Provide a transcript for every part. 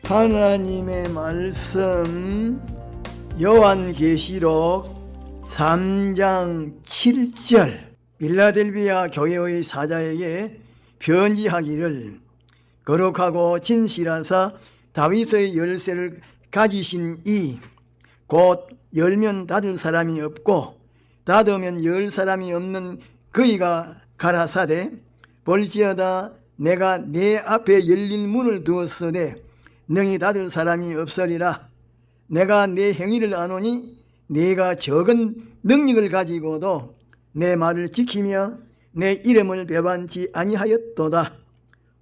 하나님의 말씀 요한계시록 3장 7절 빌라델비아 교회의 사자에게 편지하기를 거룩하고 진실하사 다윗의 열쇠를 가지신 이 곧 열면 닫을 사람이 없고 닫으면 열 사람이 없는 그이가 가라사대 볼지어다 내가 내 앞에 열린 문을 두었으되 능히 닫을 사람이 없으리라. 내가 내 행위를 아노니 네가 적은 능력을 가지고도 내 말을 지키며 내 이름을 배반치 아니하였도다.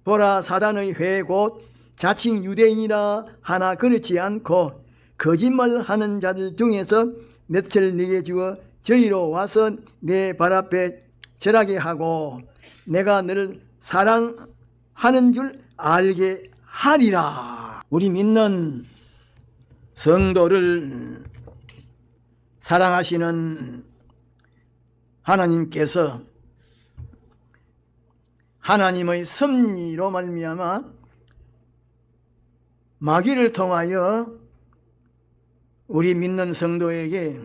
보라, 사단의 회 곧 자칭 유대인이라 하나 그렇지 않고 거짓말하는 자들 중에서 몇을 네게 주어 저희로 와서 내 발 앞에 절하게 하고 내가 너를 사랑하는 줄 알게 하리라. 우리 믿는 성도를 사랑하시는 하나님께서 하나님의 섭리로 말미암아 마귀를 통하여 우리 믿는 성도에게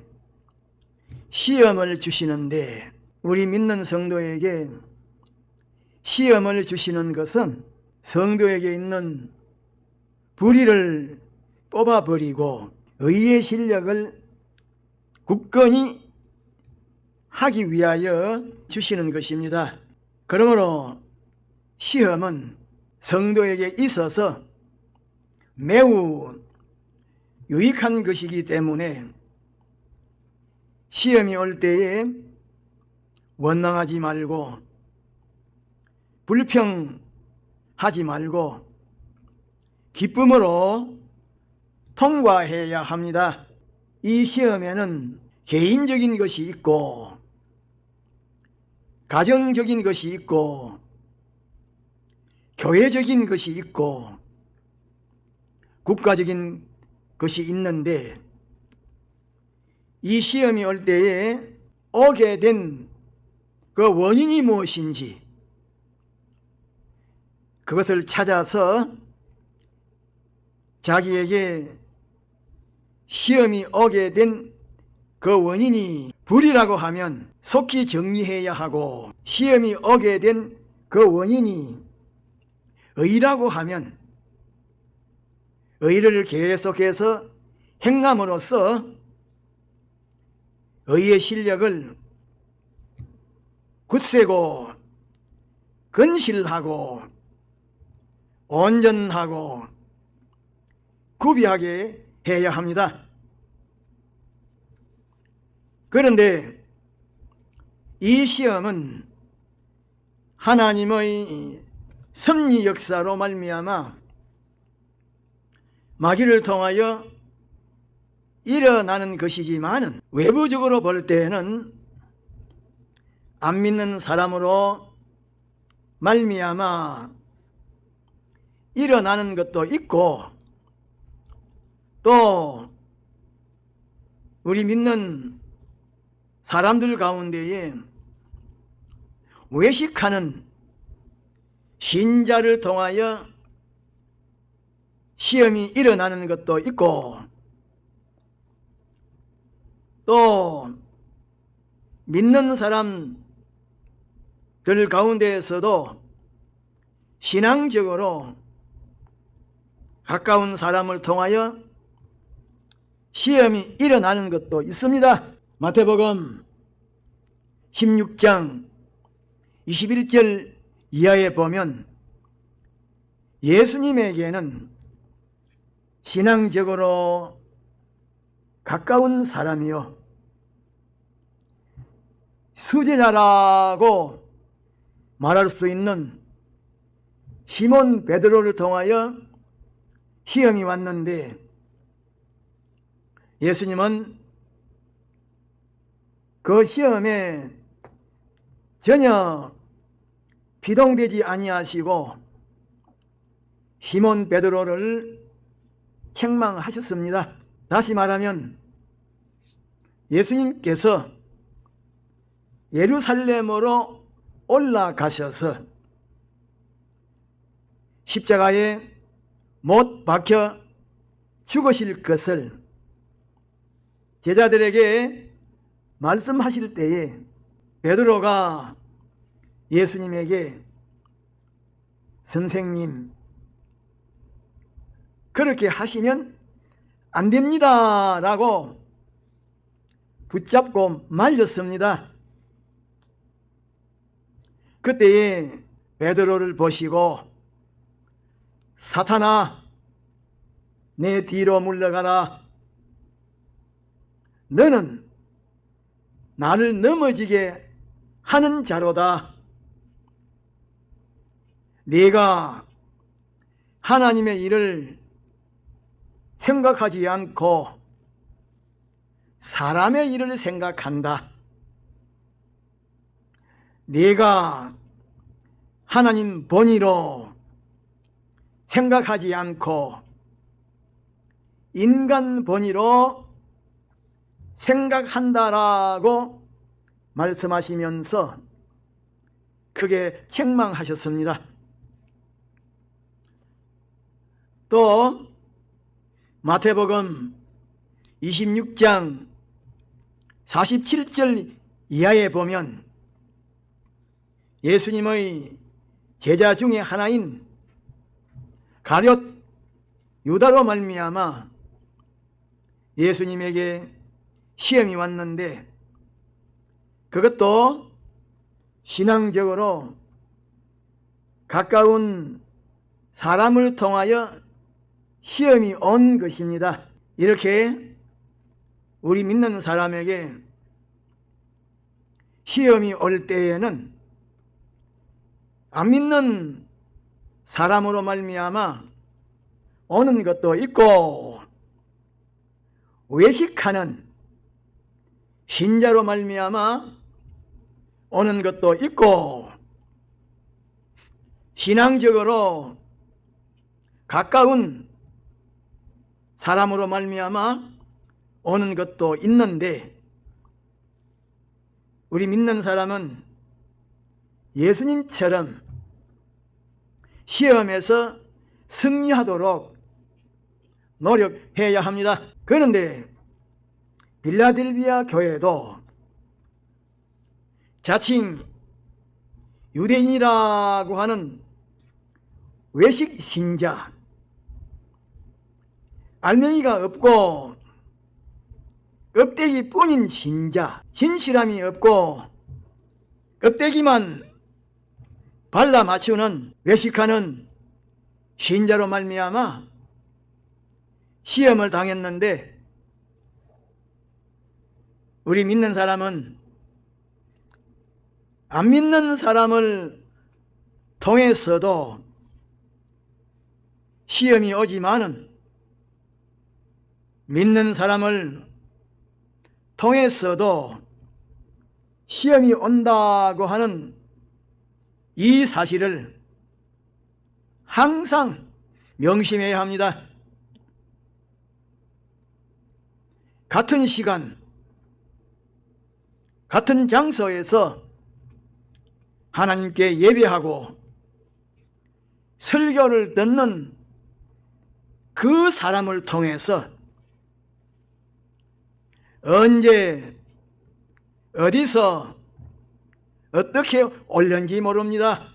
시험을 주시는데, 우리 믿는 성도에게 시험을 주시는 것은 성도에게 있는 불의를 뽑아버리고 의의 실력을 굳건히 하기 위하여 주시는 것입니다. 그러므로 시험은 성도에게 있어서 매우 유익한 것이기 때문에 시험이 올 때에 원망하지 말고 불평하지 말고 기쁨으로 통과해야 합니다. 이 시험에는 개인적인 것이 있고 가정적인 것이 있고 교회적인 것이 있고 국가적인 것이 있는데, 이 시험이 올 때에 오게 된 그 원인이 무엇인지 그것을 찾아서 자기에게 시험이 오게 된 그 원인이 불이라고 하면 속히 정리해야 하고, 시험이 오게 된 그 원인이 의라고 하면 의를 계속해서 행함으로써 의의 실력을 굳세고 건실하고 온전하고 구비하게 해야 합니다. 그런데 이 시험은 하나님의 섭리 역사로 말미암아 마귀를 통하여 일어나는 것이지만은 외부적으로 볼 때는 안 믿는 사람으로 말미암아 일어나는 것도 있고, 또 우리 믿는 사람들 가운데에 외식하는 신자를 통하여 시험이 일어나는 것도 있고, 또 믿는 사람들 가운데에서도 신앙적으로 가까운 사람을 통하여 시험이 일어나는 것도 있습니다. 마태복음 16장 21절 이하에 보면 예수님에게는 신앙적으로 가까운 사람이요 수제자라고 말할 수 있는 시몬 베드로를 통하여 시험이 왔는데, 예수님은 그 시험에 전혀 비동되지 아니하시고 시몬 베드로를 책망하셨습니다. 다시 말하면 예수님께서 예루살렘으로 올라가셔서 십자가에 못 박혀 죽으실 것을 제자들에게 말씀하실 때에 베드로가 예수님에게 선생님, 그렇게 하시면 안 됩니다 라고 붙잡고 말렸습니다. 그때에 베드로를 보시고 사탄아, 내 뒤로 물러가라. 너는 나를 넘어지게 하는 자로다. 네가 하나님의 일을 생각하지 않고 사람의 일을 생각한다. 네가 하나님 본의로 생각하지 않고 인간 본의로 생각한다라고 말씀하시면서 크게 책망하셨습니다. 또 마태복음 26장 47절 이하에 보면 예수님의 제자 중에 하나인 가룟 유다로 말미암아 예수님에게 시험이 왔는데 그것도 신앙적으로 가까운 사람을 통하여 시험이 온 것입니다. 이렇게 우리 믿는 사람에게 시험이 올 때에는 안 믿는 사람으로 말미암아 오는 것도 있고 외식하는 신자로 말미암아 오는 것도 있고 신앙적으로 가까운 사람으로 말미암아 오는 것도 있는데 우리 믿는 사람은 예수님처럼 시험에서 승리하도록 노력해야 합니다. 그런데 빌라델비아 교회도 자칭 유대인이라고 하는 외식 신자, 알맹이가 없고 껍데기 뿐인 신자, 진실함이 없고 껍데기만 발라 맞추는 외식하는 신자로 말미암아 시험을 당했는데 우리 믿는 사람은 안 믿는 사람을 통해서도 시험이 오지만은 믿는 사람을 통해서도 시험이 온다고 하는 이 사실을 항상 명심해야 합니다. 같은 시간, 같은 장소에서 하나님께 예배하고 설교를 듣는 그 사람을 통해서 언제 어디서 어떻게 올는지 모릅니다.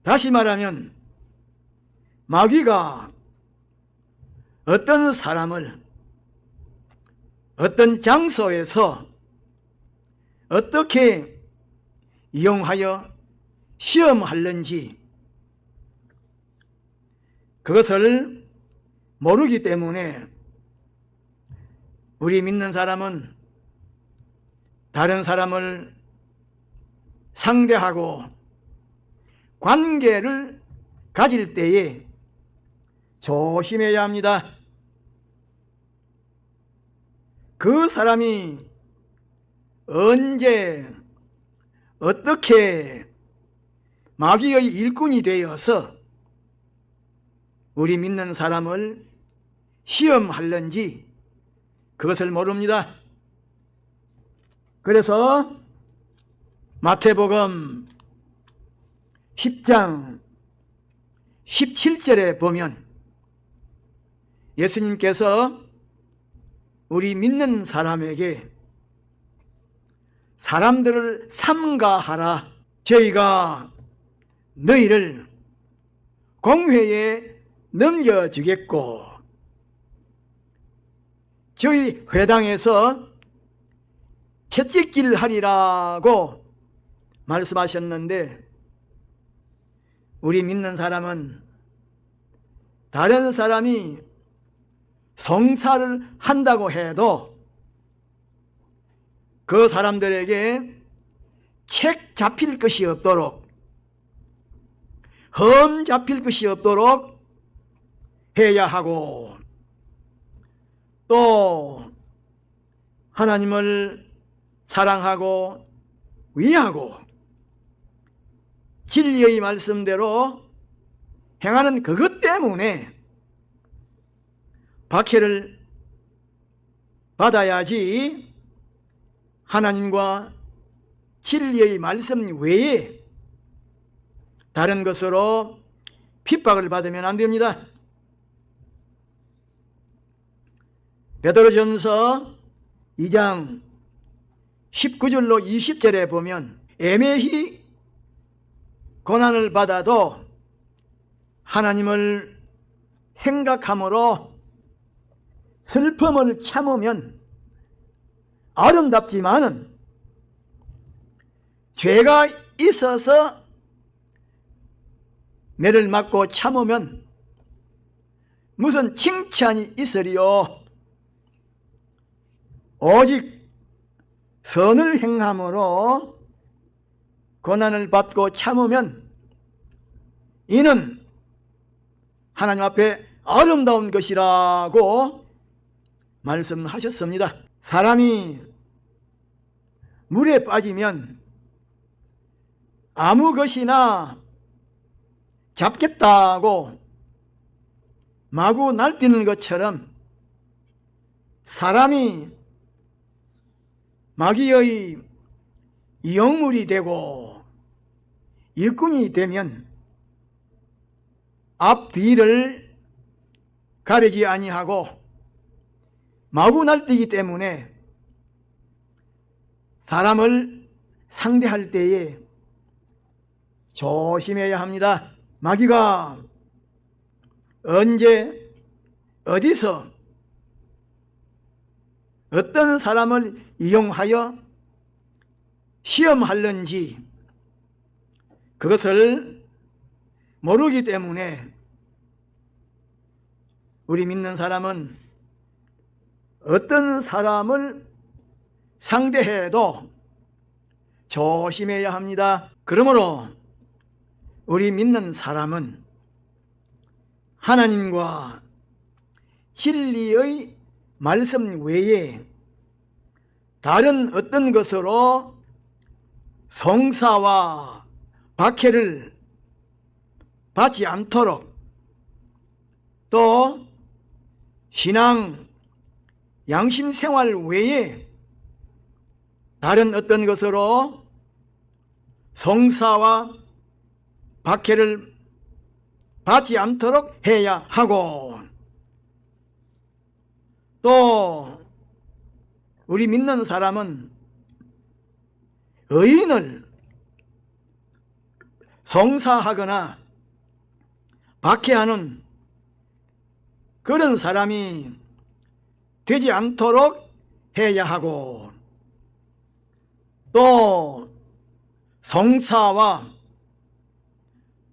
다시 말하면 마귀가 어떤 사람을 어떤 장소에서 어떻게 이용하여 시험하는지 그것을 모르기 때문에 우리 믿는 사람은 다른 사람을 상대하고 관계를 가질 때에 조심해야 합니다. 그 사람이 언제 어떻게 마귀의 일꾼이 되어서 우리 믿는 사람을 시험하는지 그것을 모릅니다. 그래서 마태복음 10장 17절에 보면 예수님께서 우리 믿는 사람에게 사람들을 삼가하라. 저희가 너희를 공회에 넘겨주겠고 저희 회당에서 채찍질 하리라고 말씀하셨는데, 우리 믿는 사람은 다른 사람이 성사를 한다고 해도 그 사람들에게 책 잡힐 것이 없도록, 험 잡힐 것이 없도록 해야 하고, 또 하나님을 사랑하고 위하고 진리의 말씀대로 행하는 그것 때문에 박해를 받아야지, 하나님과 진리의 말씀 외에 다른 것으로 핍박을 받으면 안 됩니다. 베드로전서 2장 19절로 20절에 보면 애매히 고난을 받아도 하나님을 생각함으로 슬픔을 참으면 아름답지만은 죄가 있어서 매를 맞고 참으면 무슨 칭찬이 있으리요. 오직 선을 행함으로 고난을 받고 참으면 이는 하나님 앞에 아름다운 것이라고 말씀하셨습니다. 사람이 물에 빠지면 아무 것이나 잡겠다고 마구 날뛰는 것처럼 사람이 마귀의 영물이 되고 일꾼이 되면 앞뒤를 가리지 아니하고 마구 날뛰기 때문에 사람을 상대할 때에 조심해야 합니다. 마귀가 언제 어디서 어떤 사람을 이용하여 시험하는지 그것을 모르기 때문에 우리 믿는 사람은 어떤 사람을 상대해도 조심해야 합니다. 그러므로 우리 믿는 사람은 하나님과 진리의 말씀 외에 다른 어떤 것으로 성사와 박해를 받지 않도록, 또 신앙 양심 생활 외에 다른 어떤 것으로 성사와 박해를 받지 않도록 해야 하고, 또 우리 믿는 사람은 의인을 성사하거나 박해하는 그런 사람이 되지 않도록 해야 하고, 또 성사와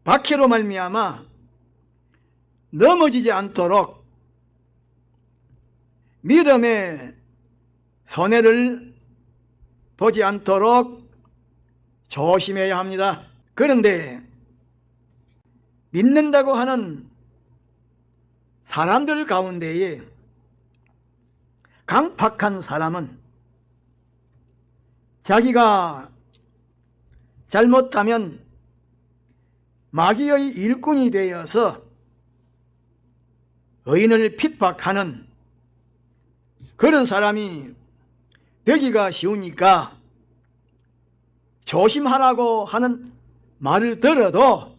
박해로 말미암아 넘어지지 않도록 믿음의 손해를 보지 않도록 조심해야 합니다. 그런데 믿는다고 하는 사람들 가운데에 강팍한 사람은 자기가 잘못하면 마귀의 일꾼이 되어서 의인을 핍박하는 그런 사람이 되기가 쉬우니까 조심하라고 하는 말을 들어도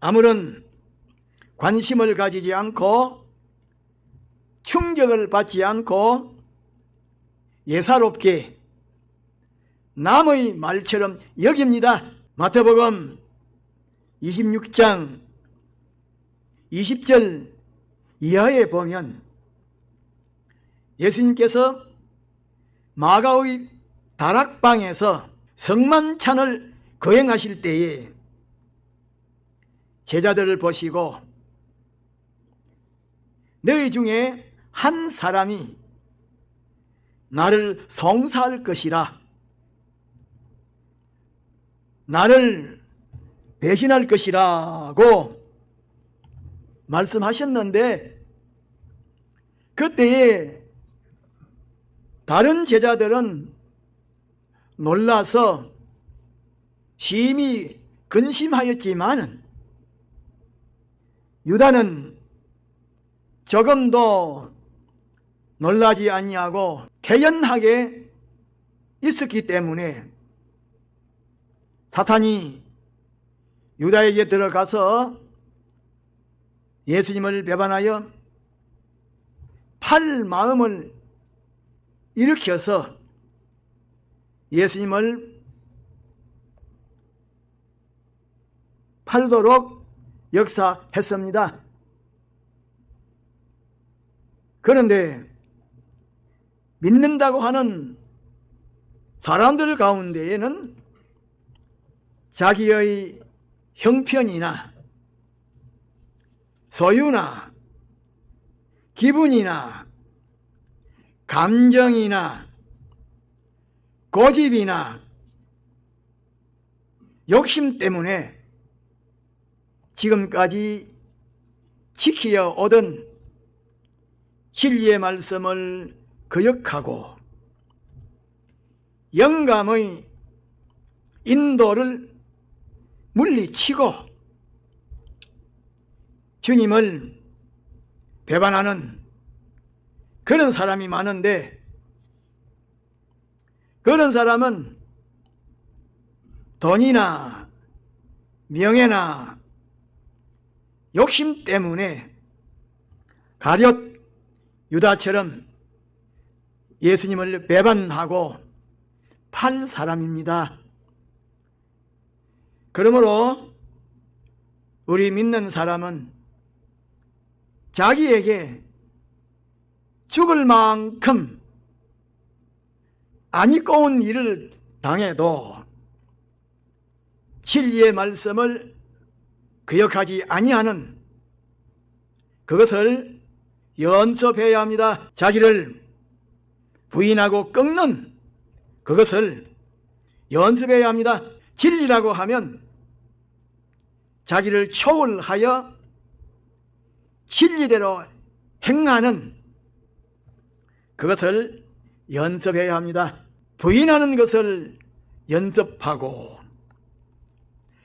아무런 관심을 가지지 않고 충격을 받지 않고 예사롭게 남의 말처럼 여깁니다. 마태복음 26장 20절 이하에 보면 예수님께서 마가의 다락방에서 성만찬을 거행하실 때에 제자들을 보시고 너희 중에 한 사람이 나를 송사할 것이라, 나를 배신할 것이라고 말씀하셨는데, 그때에 다른 제자들은 놀라서 심히 근심하였지만 유다는 조금도 놀라지 아니하고 태연하게 있었기 때문에 사탄이 유다에게 들어가서 예수님을 배반하여 팔 마음을 일으켜서 예수님을 팔도록 역사했습니다. 그런데 믿는다고 하는 사람들 가운데에는 자기의 형편이나 소유나 기분이나 감정이나 고집이나 욕심 때문에 지금까지 지키어 오던 진리의 말씀을 거역하고 영감의 인도를 물리치고 주님을 배반하는 그런 사람이 많은데, 그런 사람은 돈이나 명예나 욕심 때문에 가룟 유다처럼 예수님을 배반하고 팔 사람입니다. 그러므로 우리 믿는 사람은 자기에게 죽을 만큼 안 이꺼운 일을 당해도 진리의 말씀을 거역하지 아니하는 그것을 연습해야 합니다. 자기를 부인하고 꺾는 그것을 연습해야 합니다. 진리라고 하면 자기를 초월하여 진리대로 행하는 그것을 연습해야 합니다. 부인하는 것을 연습하고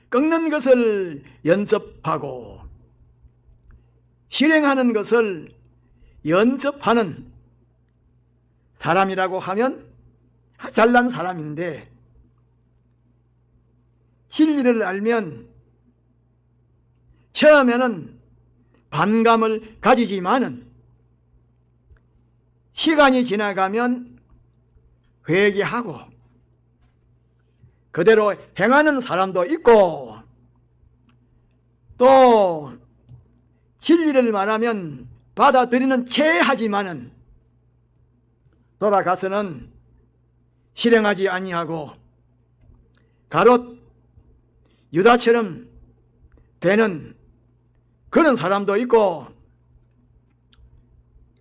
꺾는 것을 연습하고 실행하는 것을 연습하는 사람이라고 하면 잘난 사람인데, 진리를 알면 처음에는 반감을 가지지만은 시간이 지나가면 회개하고 그대로 행하는 사람도 있고, 또 진리를 말하면 받아들이는 채 하지만은 돌아가서는 실행하지 아니하고 가롯 유다처럼 되는 그런 사람도 있고,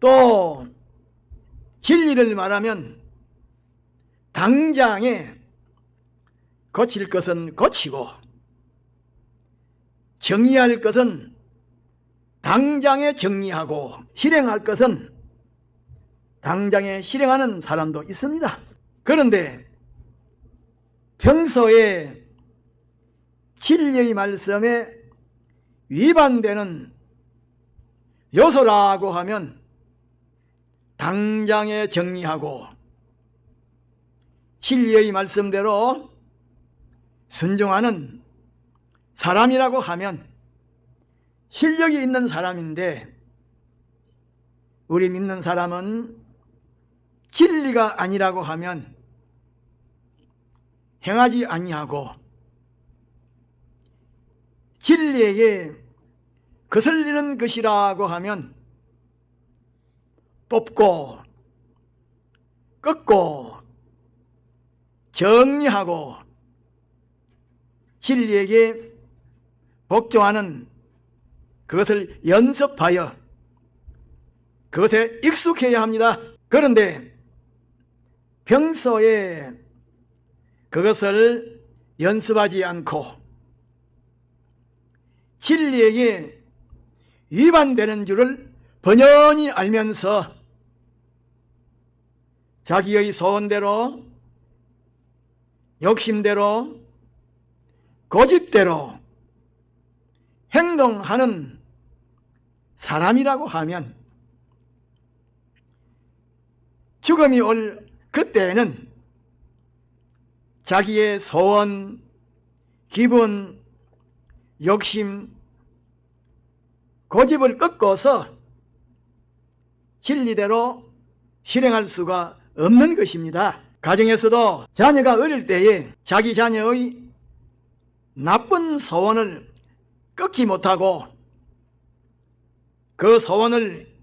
또 진리를 말하면 당장에 고칠 것은 고치고 정리할 것은 당장에 정리하고 실행할 것은 당장에 실행하는 사람도 있습니다. 그런데 평소에 진리의 말씀에 위반되는 요소라고 하면 당장에 정리하고 진리의 말씀대로 순종하는 사람이라고 하면 실력이 있는 사람인데 우리 믿는 사람은 진리가 아니라고 하면 행하지 아니하고 진리에게 거슬리는 것이라고 하면 뽑고 꺾고 정리하고 진리에게 복종하는 그것을 연습하여 그것에 익숙해야 합니다. 그런데 평소에 그것을 연습하지 않고 진리에게 위반되는 줄을 번연히 알면서 자기의 소원대로 욕심대로 고집대로 행동하는 사람이라고 하면 죽음이 올 그때에는 자기의 소원, 기분, 욕심, 고집을 꺾어서 진리대로 실행할 수가 없는 것입니다. 가정에서도 자녀가 어릴 때에 자기 자녀의 나쁜 소원을 꺾지 못하고 그 소원을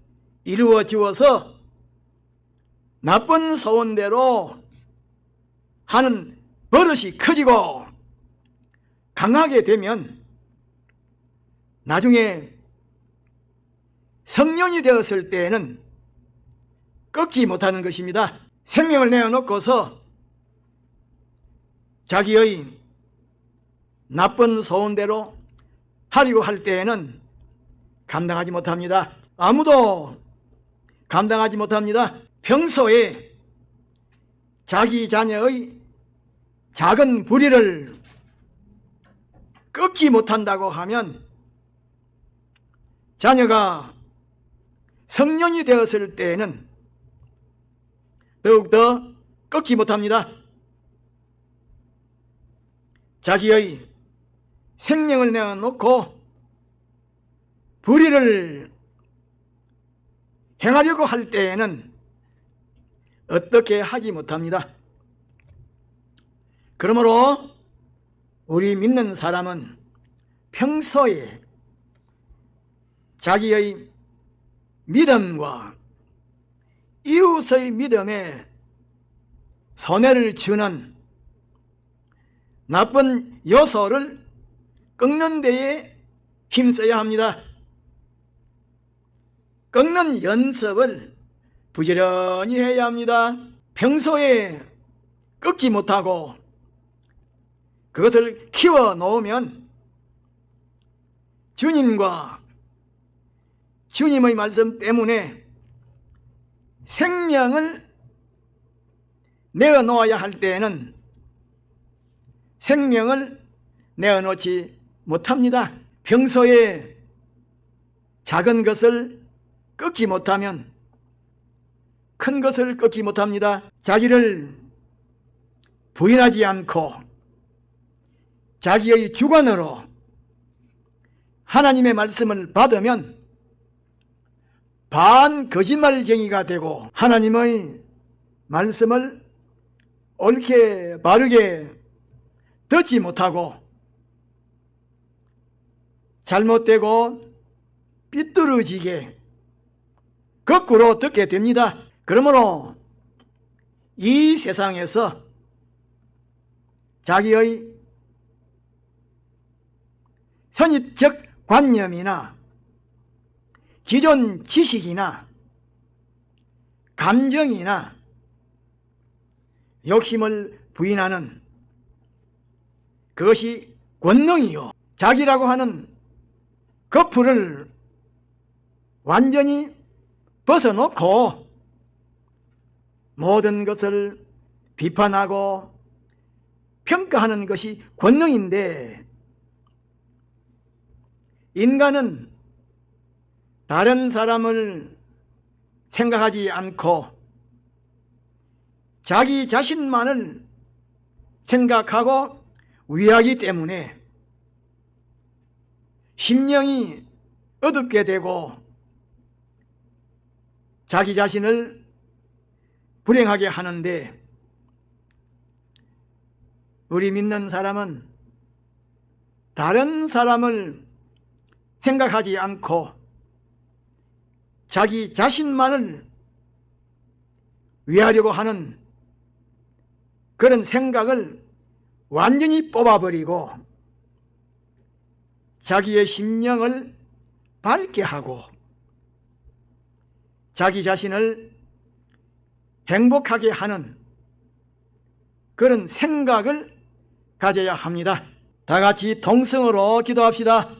이루어 주어서 나쁜 소원대로 하는 버릇이 커지고 강하게 되면 나중에 성년이 되었을 때에는 꺾지 못하는 것입니다. 생명을 내어놓고서 자기의 나쁜 소원대로 하려고 할 때에는 감당하지 못합니다. 아무도 감당하지 못합니다. 평소에 자기 자녀의 작은 불의를 꺾지 못한다고 하면 자녀가 성년이 되었을 때에는 더욱더 꺾지 못합니다. 자기의 생명을 내어놓고 불의를 행하려고 할 때에는 어떻게 하지 못합니다. 그러므로 우리 믿는 사람은 평소에 자기의 믿음과 이웃의 믿음에 손해를 주는 나쁜 요소를 꺾는 데에 힘써야 합니다. 꺾는 연습을 부지런히 해야 합니다. 평소에 꺾지 못하고 그것을 키워 놓으면 주님과 주님의 말씀 때문에 생명을 내어놓아야 할 때에는 생명을 내어놓지 못합니다. 평소에 작은 것을 꺾지 못하면 큰 것을 꺾지 못합니다. 자기를 부인하지 않고 자기의 주관으로 하나님의 말씀을 받으면 반거짓말쟁이가 되고 하나님의 말씀을 옳게 바르게 듣지 못하고 잘못되고 삐뚤어지게 거꾸로 듣게 됩니다. 그러므로 이 세상에서 자기의 선입적 관념이나 기존 지식이나 감정이나 욕심을 부인하는 그것이 권능이요, 자기라고 하는 거풀을 완전히 벗어놓고 모든 것을 비판하고 평가하는 것이 권능인데, 인간은 다른 사람을 생각하지 않고 자기 자신만을 생각하고 위하기 때문에 심령이 어둡게 되고 자기 자신을 불행하게 하는데, 우리 믿는 사람은 다른 사람을 생각하지 않고 자기 자신만을 위하려고 하는 그런 생각을 완전히 뽑아버리고 자기의 심령을 밝게 하고 자기 자신을 행복하게 하는 그런 생각을 가져야 합니다. 다 같이 동성으로 기도합시다.